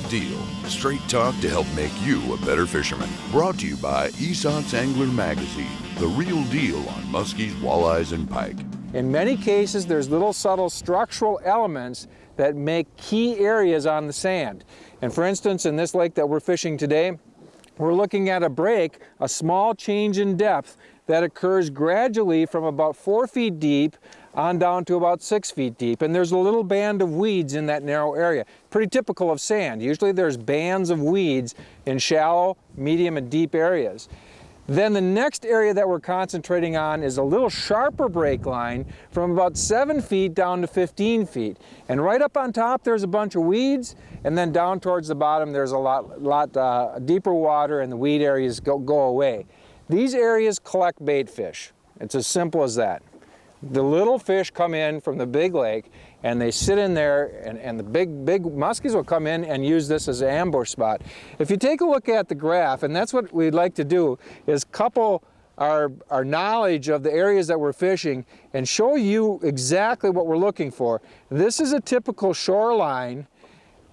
deal. Straight talk to help make you a better fisherman. Brought to you by Esox Angler Magazine. The real deal on muskies, walleyes, and pike. In many cases, there's little subtle structural elements that make key areas on the sand. And for instance, in this lake that we're fishing today, we're looking at a break, a small change in depth that occurs gradually from about 4 feet deep on down to about 6 feet deep. And there's a little band of weeds in that narrow area. Pretty typical of sand. Usually there's bands of weeds in shallow, medium, and deep areas. Then the next area that we're concentrating on is a little sharper break line from about 7 feet down to 15 feet. And right up on top there's a bunch of weeds, and then down towards the bottom there's a lot deeper water, and the weed areas go away. These areas collect bait fish. It's as simple as that. The little fish come in from the big lake and they sit in there, and the big muskies will come in and use this as an ambush spot. If you take a look at the graph, and that's what we'd like to do, is couple our knowledge of the areas that we're fishing and show you exactly what we're looking for. This is a typical shoreline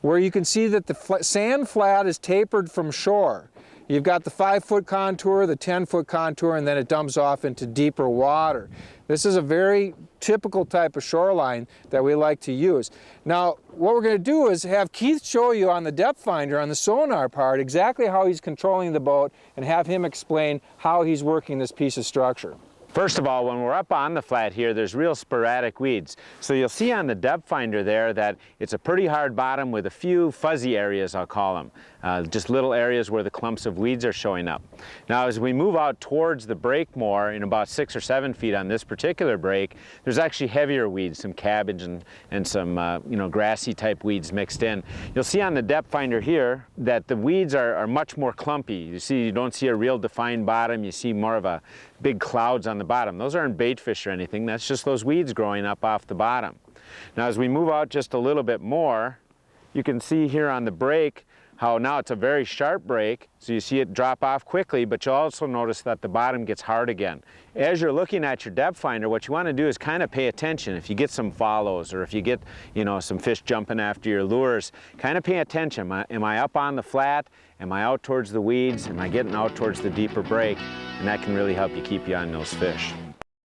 where you can see that the sand flat is tapered from shore. You've got the 5-foot contour, the 10-foot contour, and then it dumps off into deeper water. This is a very typical type of shoreline that we like to use. Now, what we're going to do is have Keith show you on the depth finder, on the sonar part, exactly how he's controlling the boat, and have him explain how he's working this piece of structure. First of all, when we're up on the flat here, there's real sporadic weeds. So you'll see on the depth finder there that it's a pretty hard bottom with a few fuzzy areas, I'll call them. Just little areas where the clumps of weeds are showing up. Now, as we move out towards the break more, in about 6 or 7 feet on this particular break, there's actually heavier weeds, some cabbage and some grassy type weeds mixed in. You'll see on the depth finder here that the weeds are much more clumpy. You don't see a real defined bottom. You see more of a big clouds on the bottom. Those aren't bait fish or anything. That's just those weeds growing up off the bottom. Now, as we move out just a little bit more, you can see here on the break how now it's a very sharp break, so you see it drop off quickly, but you'll also notice that the bottom gets hard again. As you're looking at your depth finder, what you want to do is kind of pay attention. If you get some follows, or if you get some fish jumping after your lures, kind of pay attention. Am I up on the flat? Am I out towards the weeds? Am I getting out towards the deeper break? And that can really help you keep you on those fish.